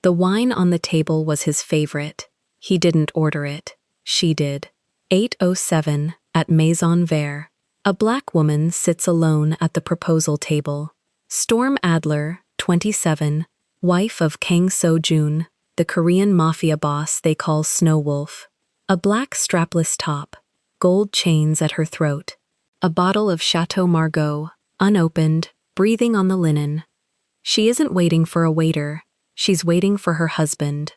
The wine on the table was his favorite. He didn't order it. She did. 8:07 at Maison Vert. A black woman sits alone at the proposal table. Storm Adler, 27, wife of Kang So-jun, the Korean Mafia boss they call Snow Wolf. A black strapless top, gold chains at her throat. A bottle of Chateau Margaux, unopened, breathing on the linen. She isn't waiting for a waiter. She's waiting for her husband.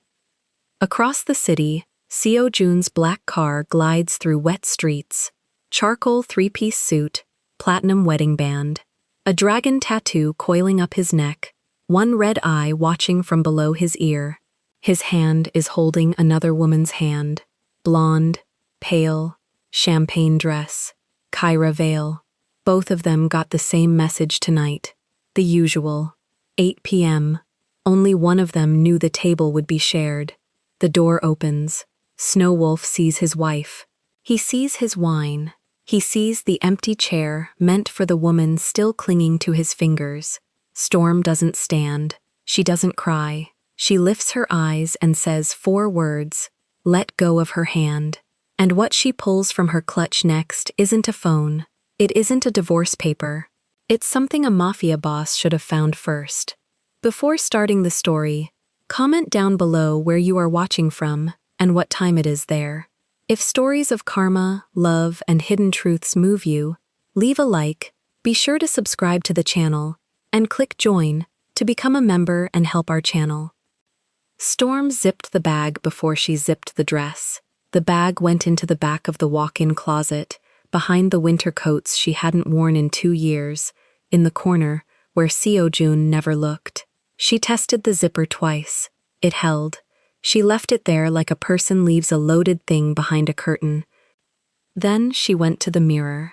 Across the city, Seo-jun's black car glides through wet streets. Charcoal three-piece suit, platinum wedding band. A dragon tattoo coiling up his neck, one red eye watching from below his ear. His hand is holding another woman's hand. Blonde, pale, champagne dress, Kyra veil. Both of them got the same message tonight. The usual. 8 p.m. Only one of them knew the table would be shared. The door opens. Snow Wolf sees his wife. He sees his wine. He sees the empty chair meant for the woman still clinging to his fingers. Storm doesn't stand. She doesn't cry. She lifts her eyes and says 4 words. Let go of her hand. And what she pulls from her clutch next isn't a phone. It isn't a divorce paper. It's something a mafia boss should have found first. Before starting the story, comment down below where you are watching from and what time it is there. If stories of karma, love, and hidden truths move you, leave a like, be sure to subscribe to the channel, and click join to become a member and help our channel. Storm zipped the bag before she zipped the dress. The bag went into the back of the walk-in closet, behind the winter coats she hadn't worn in 2 years, in the corner where Seo-jun never looked. She tested the zipper twice. It held. She left it there like a person leaves a loaded thing behind a curtain. Then she went to the mirror.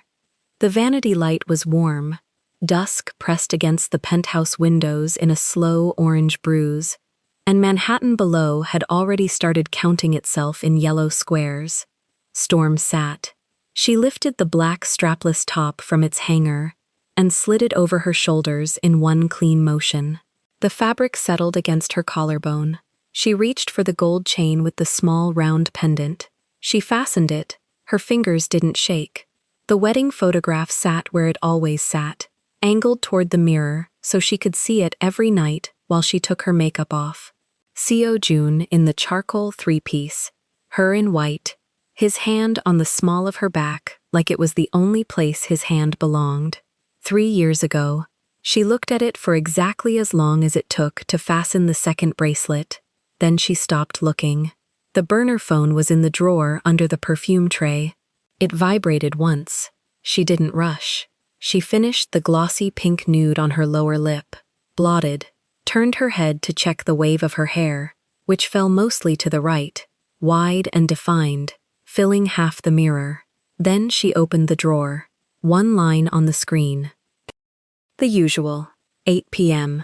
The vanity light was warm. Dusk pressed against the penthouse windows in a slow orange bruise, and Manhattan below had already started counting itself in yellow squares. Storm sat. She lifted the black strapless top from its hanger and slid it over her shoulders in one clean motion. The fabric settled against her collarbone. She reached for the gold chain with the small round pendant. She fastened it. Her fingers didn't shake. The wedding photograph sat where it always sat, angled toward the mirror so she could see it every night while she took her makeup off. Seo-jun in the charcoal 3-piece, her in white, his hand on the small of her back like it was the only place his hand belonged. 3 years ago, she looked at it for exactly as long as it took to fasten the second bracelet. Then she stopped looking. The burner phone was in the drawer under the perfume tray. It vibrated once. She didn't rush. She finished the glossy pink nude on her lower lip, blotted, turned her head to check the wave of her hair, which fell mostly to the right, wide and defined, filling half the mirror. Then she opened the drawer. One line on the screen. The usual. 8 p.m.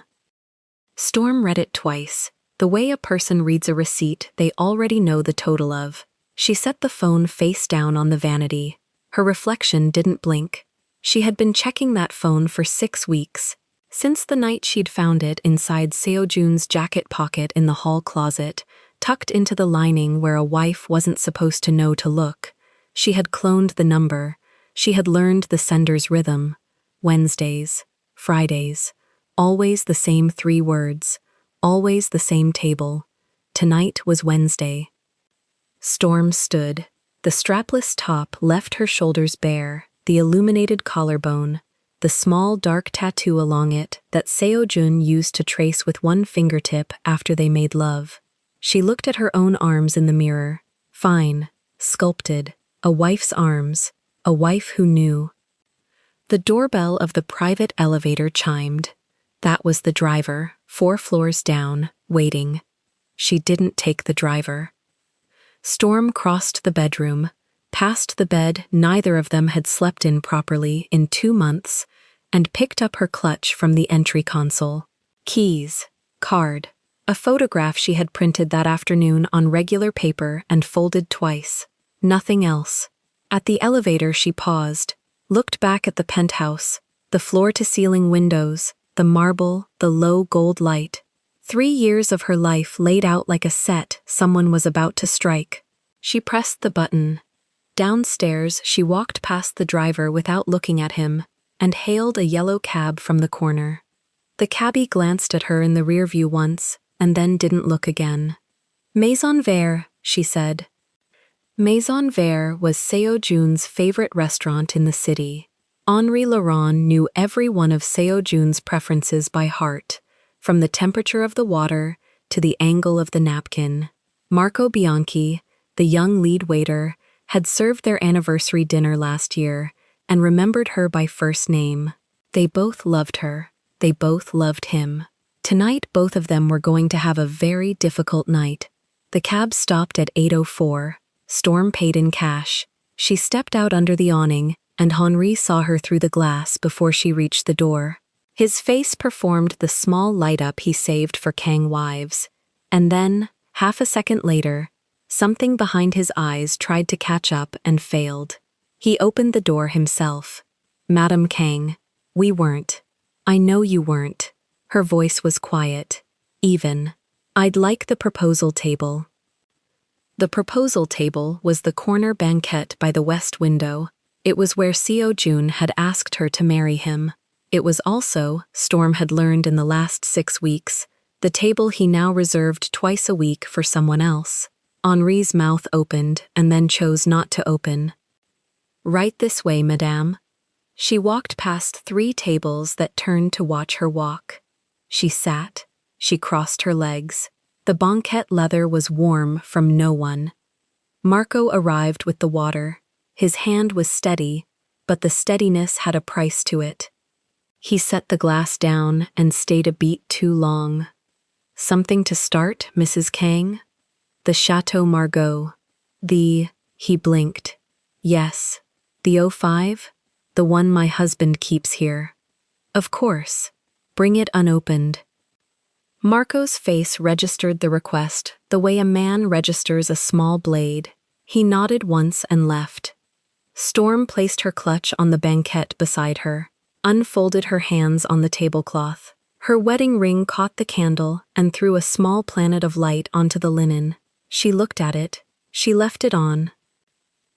Storm read it twice. The way a person reads a receipt they already know the total of. She set the phone face down on the vanity. Her reflection didn't blink. She had been checking that phone for 6 weeks, since the night she'd found it inside Seo-jun's jacket pocket in the hall closet, tucked into the lining where a wife wasn't supposed to know to look. She had cloned the number. She had learned the sender's rhythm. Wednesdays, Fridays, always the same 3 words. Always the same table. Tonight was Wednesday. Storm stood. The strapless top left her shoulders bare, the illuminated collarbone, the small dark tattoo along it that Seo-jun used to trace with one fingertip after they made love. She looked at her own arms in the mirror. Fine, sculpted, a wife's arms, a wife who knew. The doorbell of the private elevator chimed. That was the driver, 4 floors down, waiting. She didn't take the driver. Storm crossed the bedroom, past the bed neither of them had slept in properly in 2 months, and picked up her clutch from the entry console. Keys, card, a photograph she had printed that afternoon on regular paper and folded twice. Nothing else. At the elevator she paused, looked back at the penthouse, the floor-to-ceiling windows, the marble, the low gold light. 3 years of her life laid out like a set someone was about to strike. She pressed the button. Downstairs, she walked past the driver without looking at him and hailed a yellow cab from the corner. The cabbie glanced at her in the rear view once and then didn't look again. Maison Vert, she said. Maison Vert was Seo Jun's favorite restaurant in the city. Henri Laurent knew every one of Seo Jun's preferences by heart, from the temperature of the water to the angle of the napkin. Marco Bianchi, the young lead waiter, had served their anniversary dinner last year and remembered her by first name. They both loved her. They both loved him. Tonight, both of them were going to have a very difficult night. The cab stopped at 8:04. Storm paid in cash. She stepped out under the awning, and Henri saw her through the glass before she reached the door. His face performed the small light-up he saved for Kang wives. And then, half a second later, something behind his eyes tried to catch up and failed. He opened the door himself. "Madame Kang, we weren't. I know you weren't." Her voice was quiet, even. "I'd like the proposal table." The proposal table was the corner banquette by the west window. It was where Seo Jun had asked her to marry him. It was also, Storm had learned in the last 6 weeks, the table he now reserved twice a week for someone else. Henri's mouth opened and then chose not to open. "Right this way, madame." She walked past 3 tables that turned to watch her walk. She sat. She crossed her legs. The banquette leather was warm from no one. Marco arrived with the water. His hand was steady, but the steadiness had a price to it. He set the glass down and stayed a beat too long. "Something to start, Mrs. Kang?" "The Chateau Margaux." He blinked. "Yes. The 05? The one my husband keeps here." "Of course. Bring it unopened." Marco's face registered the request the way a man registers a small blade. He nodded once and left. Storm placed her clutch on the banquette beside her, unfolded her hands on the tablecloth. Her wedding ring caught the candle and threw a small planet of light onto the linen. She looked at it. She left it on.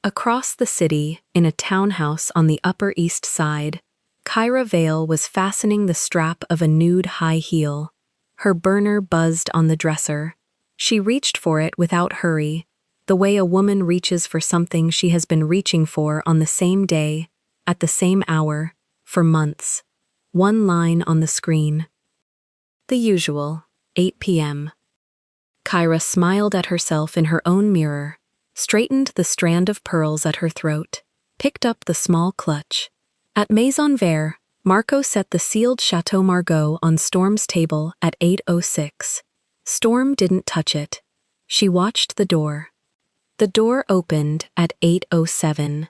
Across the city, in a townhouse on the Upper East Side, Kyra Vale was fastening the strap of a nude high heel. Her burner buzzed on the dresser. She reached for it without hurry, the way a woman reaches for something she has been reaching for on the same day, at the same hour, for months. One line on the screen. The usual, 8 p.m. Kyra smiled at herself in her own mirror, straightened the strand of pearls at her throat, picked up the small clutch. At Maison Vert, Marco set the sealed Chateau Margaux on Storm's table at 8:06. Storm didn't touch it. She watched the door. The door opened at 8:07.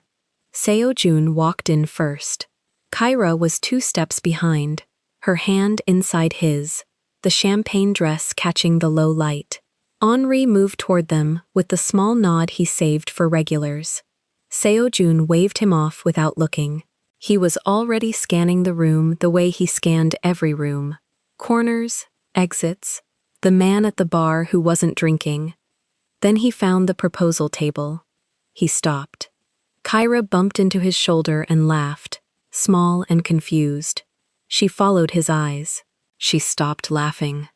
Seo Jun walked in first. Kyra was 2 steps behind, her hand inside his, the champagne dress catching the low light. Henri moved toward them with the small nod he saved for regulars. Seo Jun waved him off without looking. He was already scanning the room the way he scanned every room. Corners, exits, the man at the bar who wasn't drinking. Then he found the proposal table. He stopped. Kyra bumped into his shoulder and laughed, small and confused. She followed his eyes. She stopped laughing.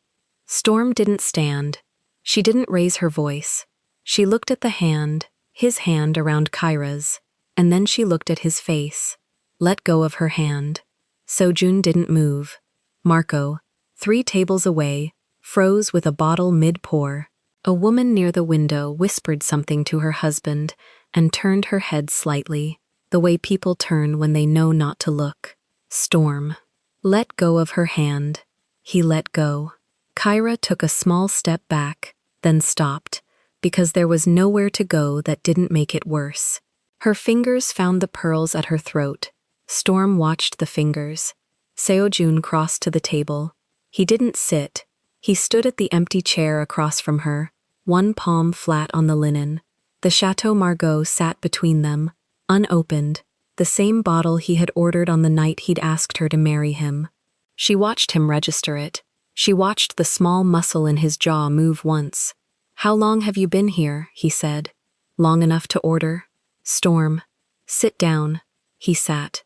Storm didn't stand. She didn't raise her voice. She looked at the hand, his hand around Kyra's, and then she looked at his face. Let go of her hand. Seo Jun didn't move. Marco, 3 tables away, froze with a bottle mid-pour. A woman near the window whispered something to her husband and turned her head slightly, the way people turn when they know not to look. Storm. Let go of her hand. He let go. Kyra took a small step back, then stopped, because there was nowhere to go that didn't make it worse. Her fingers found the pearls at her throat. Storm watched the fingers. Seo Jun crossed to the table. He didn't sit. He stood at the empty chair across from her, one palm flat on the linen. The Chateau Margaux sat between them, unopened, the same bottle he had ordered on the night he'd asked her to marry him. She watched him register it, She watched the small muscle in his jaw move once. "How long have you been here?" he said. "Long enough to order?" "Storm. Sit down." He sat.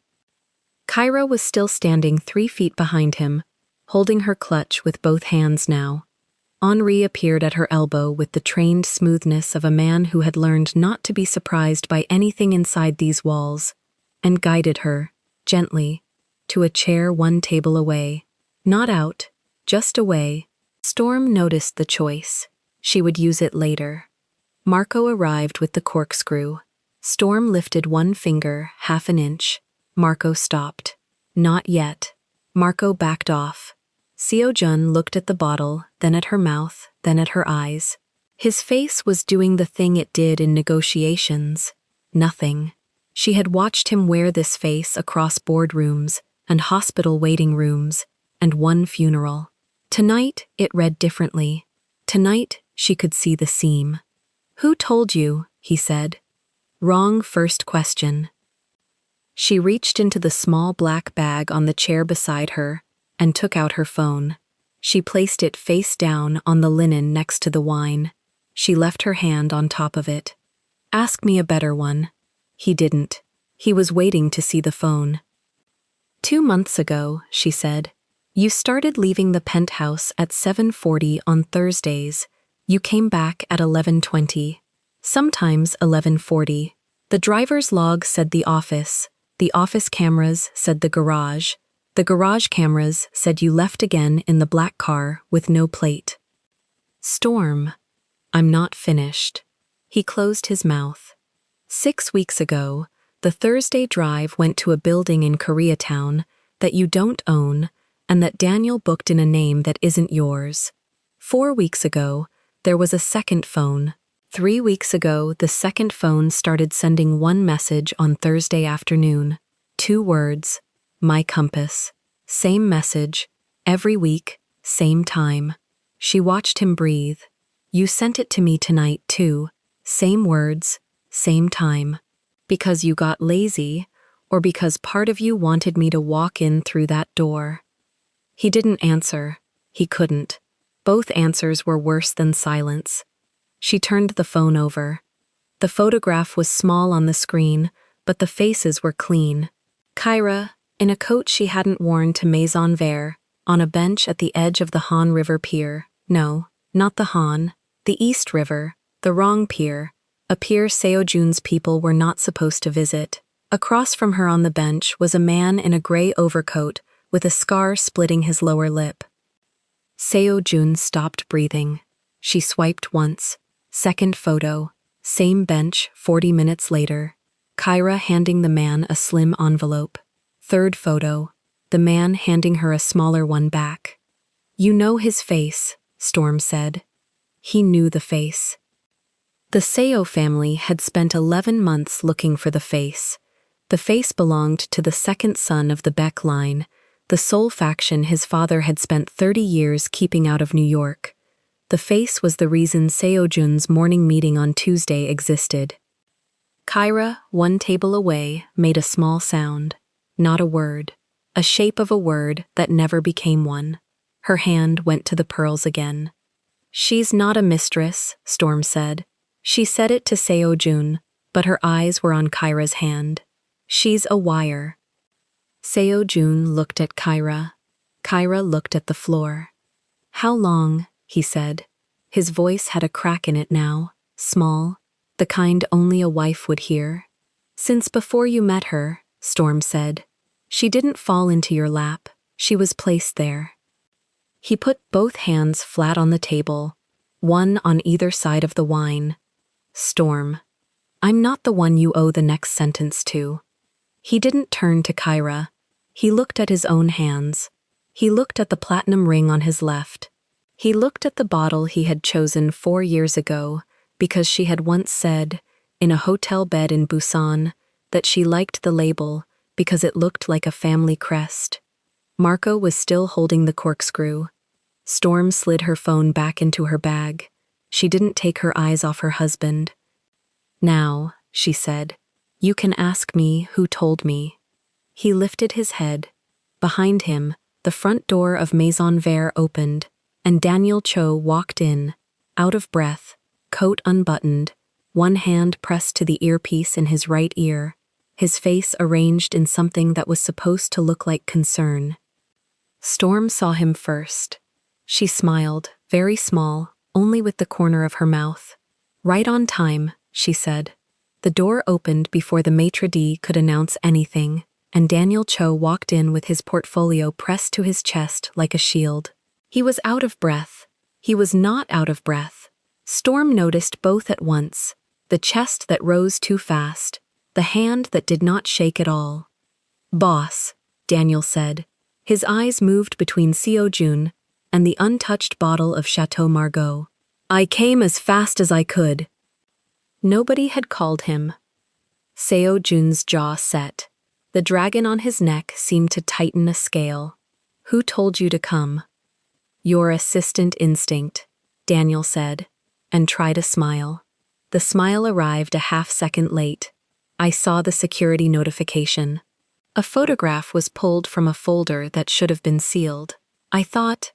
Kyra was still standing 3 feet behind him, holding her clutch with both hands now. Henri appeared at her elbow with the trained smoothness of a man who had learned not to be surprised by anything inside these walls, and guided her, gently, to a chair 1 table away. Not out, just away. Storm noticed the choice. She would use it later. Marco arrived with the corkscrew. Storm lifted 1 finger, half an inch. Marco stopped. "Not yet." Marco backed off. Seo-jun looked at the bottle, then at her mouth, then at her eyes. His face was doing the thing it did in negotiations. Nothing. She had watched him wear this face across boardrooms and hospital waiting rooms and 1 funeral. Tonight, it read differently. Tonight, she could see the seam. "Who told you?" he said. Wrong first question. She reached into the small black bag on the chair beside her and took out her phone. She placed it face down on the linen next to the wine. She left her hand on top of it. "Ask me a better one." He didn't. He was waiting to see the phone. "2 months ago," she said, "you started leaving the penthouse at 7:40 on Thursdays. You came back at 11:20. Sometimes 11:40. The driver's log said the office cameras said the garage cameras said you left again in the black car with no plate." "Storm, I'm not finished." He closed his mouth. 6 weeks ago, the Thursday drive went to a building in Koreatown that you don't own and that Daniel booked in a name that isn't yours. 4 weeks ago, there was a second phone. 3 weeks ago, the second phone started sending 1 message on Thursday afternoon. 2 words. "My compass." Same message. Every week. Same time. She watched him breathe. "You sent it to me tonight, too. Same words. Same time. Because you got lazy, or because part of you wanted me to walk in through that door." He didn't answer. He couldn't. Both answers were worse than silence. She turned the phone over. The photograph was small on the screen, but the faces were clean. Kyra, in a coat she hadn't worn to Maison Vert, on a bench at the edge of the Han River Pier. No, not the Han, the East River, the wrong pier, a pier Seo-jun's people were not supposed to visit. Across from her on the bench was a man in a gray overcoat with a scar splitting his lower lip. Seo-jun stopped breathing. She swiped once. Second photo. Same bench 40 minutes later. Kyra handing the man a slim envelope. Third photo. The man handing her a smaller one back. "You know his face," Storm said. He knew the face. The Seo family had spent 11 months looking for the face. The face belonged to the second son of the Beck line, the sole faction his father had spent 30 years keeping out of New York. The face was the reason Seo-jun's morning meeting on Tuesday existed. Kyra, 1 table away, made a small sound. Not a word. A shape of a word that never became one. Her hand went to the pearls again. "She's not a mistress," Storm said. She said it to Seo-jun, but her eyes were on Kyra's hand. "She's a wire." Seo-jun looked at Kyra. Kyra looked at the floor. "How long?" he said. His voice had a crack in it now, small, the kind only a wife would hear. "Since before you met her," Storm said. "She didn't fall into your lap, she was placed there." He put both hands flat on the table, one on either side of the wine. "Storm, I'm not the one you owe the next sentence to." He didn't turn to Kyra. He looked at his own hands. He looked at the platinum ring on his left. He looked at the bottle he had chosen 4 years ago because she had once said, in a hotel bed in Busan, that she liked the label because it looked like a family crest. Marco was still holding the corkscrew. Storm slid her phone back into her bag. She didn't take her eyes off her husband. "Now," she said, "you can ask me who told me." He lifted his head. Behind him, the front door of Maison Vert opened, and Daniel Cho walked in, out of breath, coat unbuttoned, one hand pressed to the earpiece in his right ear, his face arranged in something that was supposed to look like concern. Storm saw him first. She smiled, very small, only with the corner of her mouth. "Right on time," she said. The door opened before the maitre d' could announce anything, and Daniel Cho walked in with his portfolio pressed to his chest like a shield. He was out of breath. He was not out of breath. Storm noticed both at once, the chest that rose too fast, the hand that did not shake at all. "Boss," Daniel said. His eyes moved between Seo-jun and the untouched bottle of Chateau Margaux. "I came as fast as I could." Nobody had called him. Seo-jun's jaw set. The dragon on his neck seemed to tighten a scale. "Who told you to come?" "Your assistant instinct," Daniel said, and tried a smile. The smile arrived a half-second late. "I saw the security notification. A photograph was pulled from a folder that should have been sealed. I thought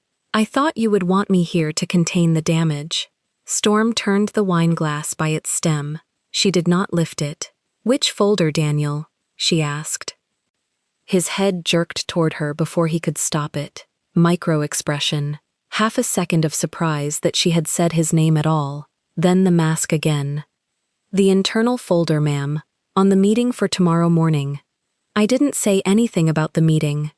you would want me here to contain the damage." Storm turned the wine glass by its stem. She did not lift it. "Which folder, Daniel?" she asked. His head jerked toward her before he could stop it. Micro-expression. Half a second of surprise that she had said his name at all. Then the mask again. "The internal folder, ma'am. On the meeting for tomorrow morning." "I didn't say anything about the meeting."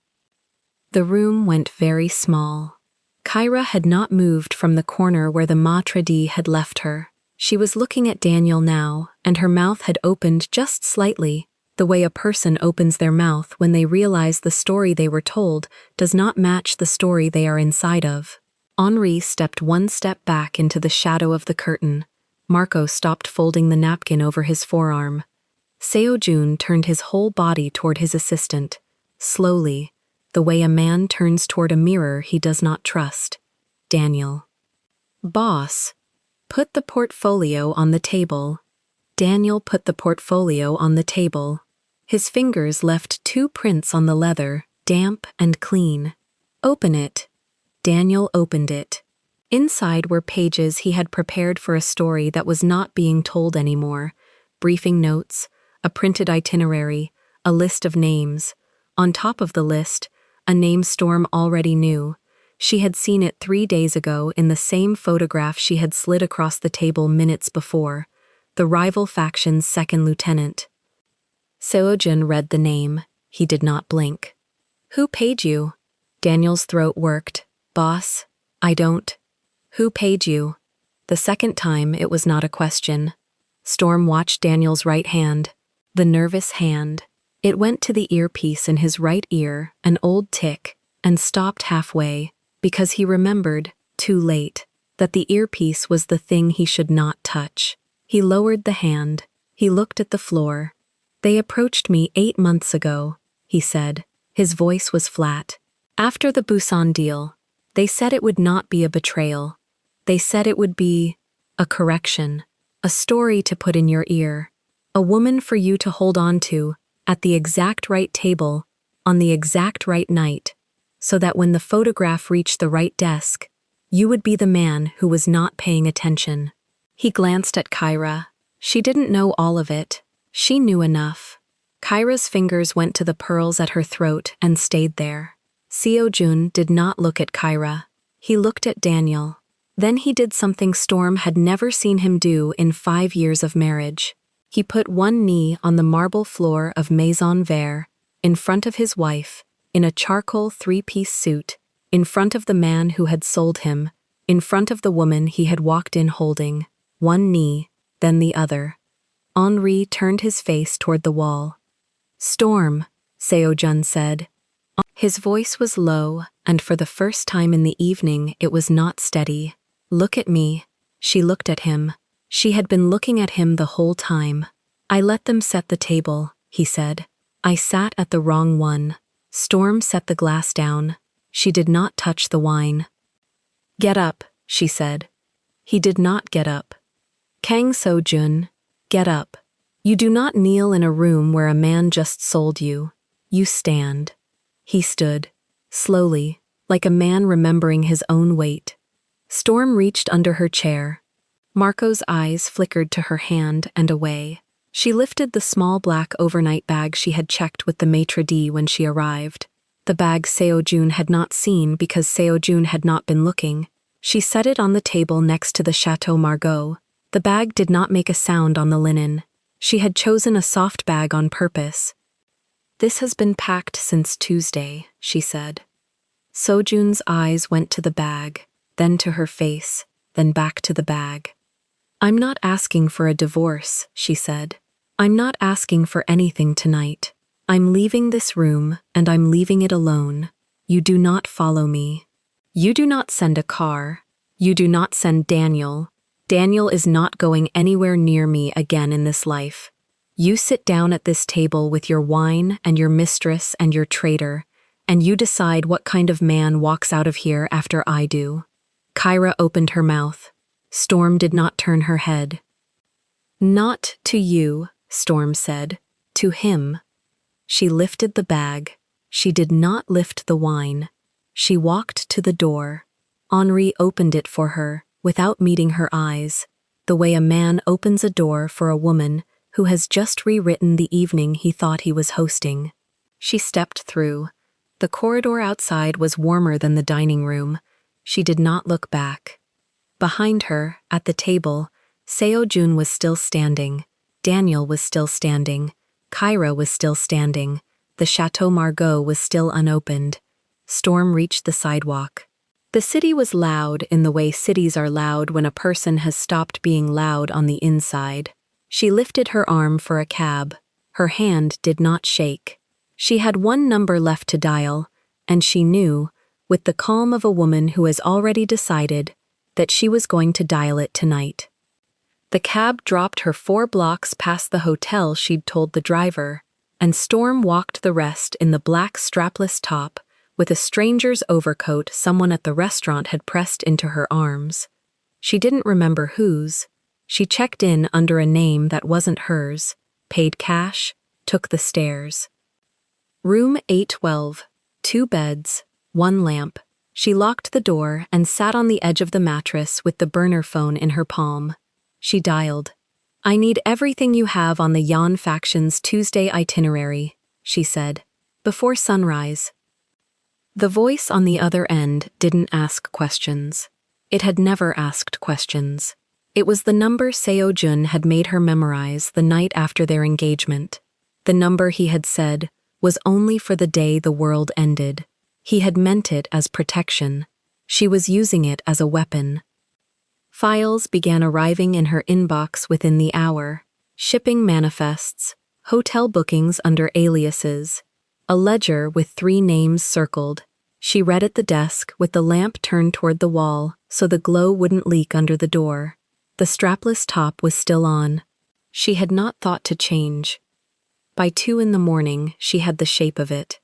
The room went very small. Kyra had not moved from the corner where the maitre d' had left her. She was looking at Daniel now, and her mouth had opened just slightly, the way a person opens their mouth when they realize the story they were told does not match the story they are inside of. Henri stepped one step back into the shadow of the curtain. Marco stopped folding the napkin over his forearm. Seo-jun turned his whole body toward his assistant, slowly, the way a man turns toward a mirror he does not trust. "Daniel." "Boss." "Put the portfolio on the table." Daniel put the portfolio on the table. His fingers left 2 prints on the leather, damp and clean. "Open it." Daniel opened it. Inside were pages he had prepared for a story that was not being told anymore. Briefing notes, a printed itinerary, a list of names. On top of the list, a name Storm already knew. She had seen it 3 days ago in the same photograph she had slid across the table minutes before. The rival faction's second lieutenant. Seo-jun read the name. He did not blink. "Who paid you?" Daniel's throat worked. "Boss, I don't." "Who paid you?" The second time, it was not a question. Storm watched Daniel's right hand. The nervous hand. It went to the earpiece in his right ear, an old tick, and stopped halfway, because he remembered, too late, that the earpiece was the thing he should not touch. He lowered the hand. He looked at the floor. "They approached me 8 months ago," he said. His voice was flat. "After the Busan deal, they said it would not be a betrayal. They said it would be a correction, a story to put in your ear, a woman for you to hold on to, at the exact right table, on the exact right night, so that when the photograph reached the right desk, you would be the man who was not paying attention." He glanced at Kyra. She didn't know all of it. She knew enough. Kyra's fingers went to the pearls at her throat and stayed there. Seo-jun did not look at Kyra. He looked at Daniel. Then he did something Storm had never seen him do in 5 years of marriage. He put one knee on the marble floor of Maison Vert, in front of his wife, in a charcoal 3-piece suit, in front of the man who had sold him, in front of the woman he had walked in holding. One knee, then the other. Henri turned his face toward the wall. "Storm," Seo-jun said. His voice was low, and for the first time in the evening it was not steady. "Look at me." She looked at him. She had been looking at him the whole time. "I let them set the table," he said. "I sat at the wrong one." Storm set the glass down. She did not touch the wine. "Get up," she said. He did not get up. "Kang So-jun, get up. You do not kneel in a room where a man just sold you. You stand." He stood. slowly, like a man remembering his own weight. Storm reached under her chair. Marco's eyes flickered to her hand and away. She lifted the small black overnight bag she had checked with the maitre d' when she arrived. The bag Seo-jun had not seen because Seo-jun had not been looking. She set it on the table next to the Chateau Margaux. The bag did not make a sound on the linen. She had chosen a soft bag on purpose. "This has been packed since Tuesday," she said. Seo-jun's eyes went to the bag, then to her face, then back to the bag. "I'm not asking for a divorce," she said. "I'm not asking for anything tonight. I'm leaving this room, and I'm leaving it alone. You do not follow me. You do not send a car. You do not send Daniel. Daniel is not going anywhere near me again in this life. You sit down at this table with your wine and your mistress and your traitor, and you decide what kind of man walks out of here after I do." Kyra opened her mouth. Storm did not turn her head. "Not to you," Storm said. "To him." She lifted the bag. She did not lift the wine. She walked to the door. Henri opened it for her, without meeting her eyes, the way a man opens a door for a woman who has just rewritten the evening he thought he was hosting. She stepped through. The corridor outside was warmer than the dining room. She did not look back. Behind her, at the table, Seo-jun was still standing. Daniel was still standing. Kyra was still standing. The Chateau Margaux was still unopened. Storm reached the sidewalk. The city was loud in the way cities are loud when a person has stopped being loud on the inside. She lifted her arm for a cab. Her hand did not shake. She had one number left to dial, and she knew, with the calm of a woman who has already decided, that she was going to dial it tonight. The cab dropped her 4 blocks past the hotel she'd told the driver, and Storm walked the rest in the black strapless top with a stranger's overcoat someone at the restaurant had pressed into her arms. She didn't remember whose. She checked in under a name that wasn't hers, paid cash, took the stairs. Room 812, 2 beds, 1 lamp. She locked the door and sat on the edge of the mattress with the burner phone in her palm. She dialed. "I need everything you have on the Yan faction's Tuesday itinerary," she said, "before sunrise." The voice on the other end didn't ask questions. It had never asked questions. It was the number Seo-jun had made her memorize the night after their engagement. The number he had said was only for the day the world ended. He had meant it as protection. She was using it as a weapon. Files began arriving in her inbox within the hour. Shipping manifests, hotel bookings under aliases, a ledger with 3 names circled. She read at the desk with the lamp turned toward the wall so the glow wouldn't leak under the door. The strapless top was still on. She had not thought to change. By 2 in the morning, she had the shape of it.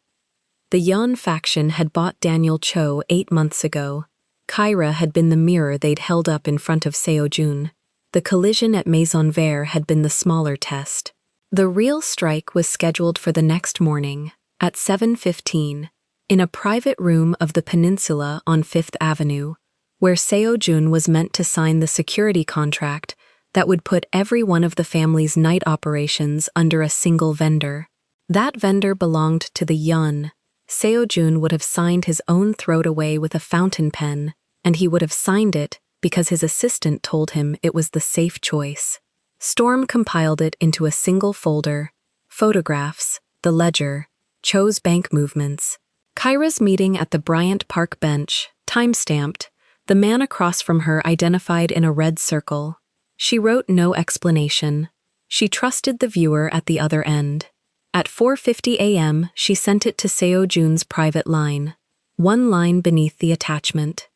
The Yan faction had bought Daniel Cho 8 months ago. Kyra had been the mirror they'd held up in front of Seo-jun. The collision at Maison Vert had been the smaller test. The real strike was scheduled for the next morning, at 7:15, in a private room of the Peninsula on 5th Avenue, where Seo-jun was meant to sign the security contract that would put every one of the family's night operations under a single vendor. That vendor belonged to the Yun. Seo-jun would have signed his own throat away with a fountain pen, and he would have signed it because his assistant told him it was the safe choice. Storm compiled it into a single folder: photographs, the ledger, Cho's bank movements. Kyra's meeting at the Bryant Park bench, time-stamped, the man across from her identified in a red circle. She wrote no explanation. She trusted the viewer at the other end. At 4:50 a.m., she sent it to Seo-jun's private line, 1 line beneath the attachment.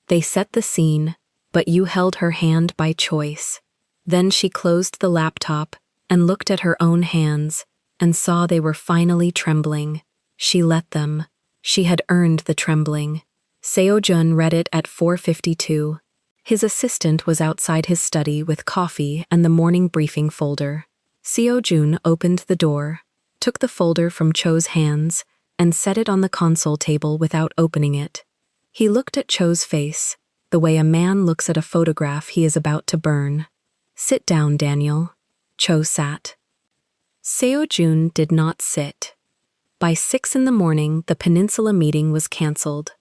"They set the scene, but you held her hand by choice." Then she closed the laptop and looked at her own hands and saw they were finally trembling. She let them. She had earned the trembling. Seo-jun read it at 4:52. His assistant was outside his study with coffee and the morning briefing folder. Seo-jun opened the door, took the folder from Cho's hands, and set it on the console table without opening it. He looked at Cho's face, the way a man looks at a photograph he is about to burn. "Sit down, Daniel." Cho sat. Seo-jun did not sit. By 6 in the morning, the Peninsula meeting was cancelled.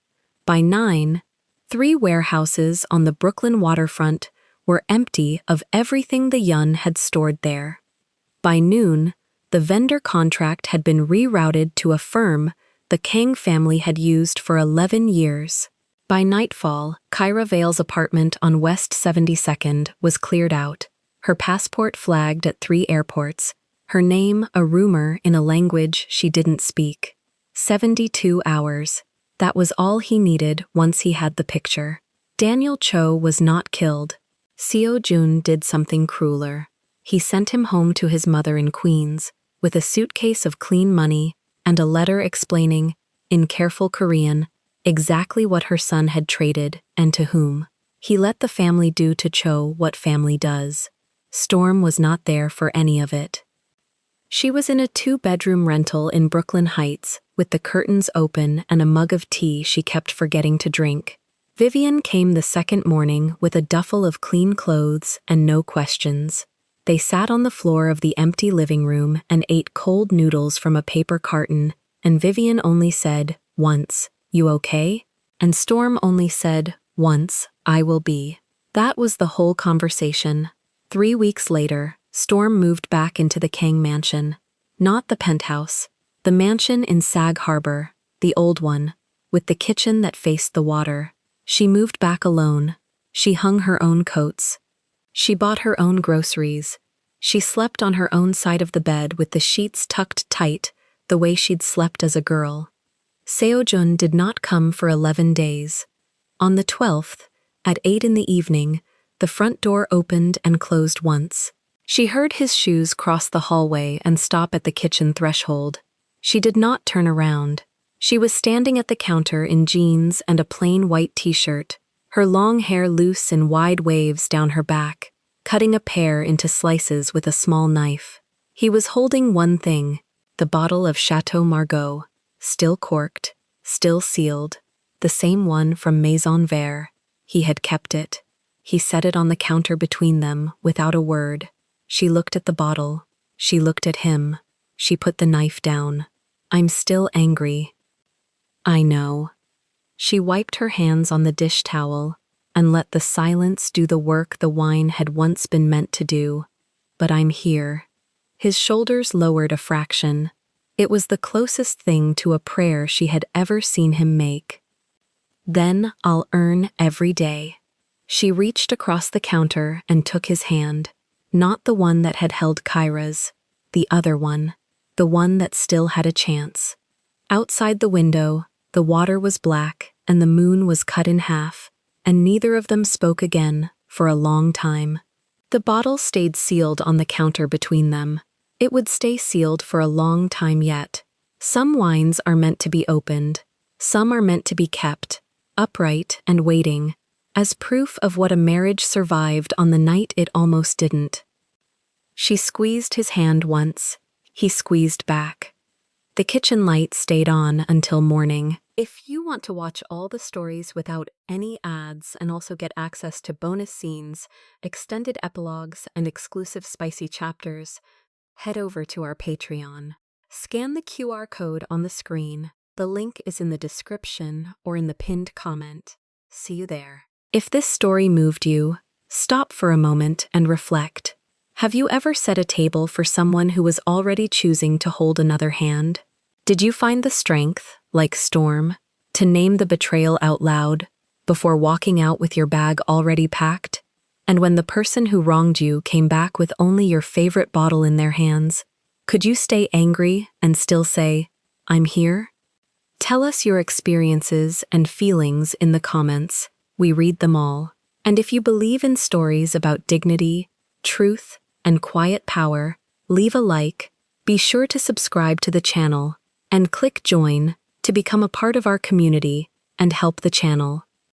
By 9, 3 warehouses on the Brooklyn waterfront were empty of everything the Yun had stored there. By noon, the vendor contract had been rerouted to a firm the Kang family had used for 11 years. By nightfall, Kyra Vale's apartment on West 72nd was cleared out, her passport flagged at 3 airports, her name a rumor in a language she didn't speak. 72 hours. That was all he needed once he had the picture. Daniel Cho was not killed. Seo-jun did something crueler. He sent him home to his mother in Queens, with a suitcase of clean money and a letter explaining, in careful Korean, exactly what her son had traded and to whom. He let the family do to Cho what family does. Storm was not there for any of it. She was in a 2-bedroom rental in Brooklyn Heights, with the curtains open and a mug of tea she kept forgetting to drink. Vivian came the second morning with a duffel of clean clothes and no questions. They sat on the floor of the empty living room and ate cold noodles from a paper carton, and Vivian only said, once, "You okay?" And Storm only said, once, "I will be." That was the whole conversation. 3 weeks later, Storm moved back into the Kang mansion. Not the penthouse. The mansion in Sag Harbor, the old one, with the kitchen that faced the water. She moved back alone. She hung her own coats. She bought her own groceries. She slept on her own side of the bed with the sheets tucked tight, the way she'd slept as a girl. Seo-jun did not come for 11 days. On the 12th, at 8 in the evening, the front door opened and closed once. She heard his shoes cross the hallway and stop at the kitchen threshold. She did not turn around. She was standing at the counter in jeans and a plain white t-shirt, her long hair loose in wide waves down her back, cutting a pear into slices with a small knife. He was holding one thing, the bottle of Chateau Margaux, still corked, still sealed, the same one from Maison Vert. He had kept it. He set it on the counter between them, without a word. She looked at the bottle. She looked at him. She put the knife down. "I'm still angry." "I know." She wiped her hands on the dish towel and let the silence do the work the wine had once been meant to do. "But I'm here." His shoulders lowered a fraction. It was the closest thing to a prayer she had ever seen him make. "Then I'll earn every day." She reached across the counter and took his hand, not the one that had held Kyra's, the other one, the one that still had a chance. Outside the window, the water was black and the moon was cut in half, and neither of them spoke again for a long time. The bottle stayed sealed on the counter between them. It would stay sealed for a long time yet. Some wines are meant to be opened. Some are meant to be kept, upright and waiting, as proof of what a marriage survived on the night it almost didn't. She squeezed his hand once. He squeezed back. The kitchen light stayed on until morning. If you want to watch all the stories without any ads and also get access to bonus scenes, extended epilogues, and exclusive spicy chapters, head over to our Patreon. Scan the QR code on the screen. The link is in the description or in the pinned comment. See you there. If this story moved you, stop for a moment and reflect. Have you ever set a table for someone who was already choosing to hold another hand? Did you find the strength, like Storm, to name the betrayal out loud before walking out with your bag already packed? And when the person who wronged you came back with only your favorite bottle in their hands, could you stay angry and still say, "I'm here"? Tell us your experiences and feelings in the comments. We read them all. And if you believe in stories about dignity, truth, and quiet power, leave a like, be sure to subscribe to the channel, and click join to become a part of our community and help the channel.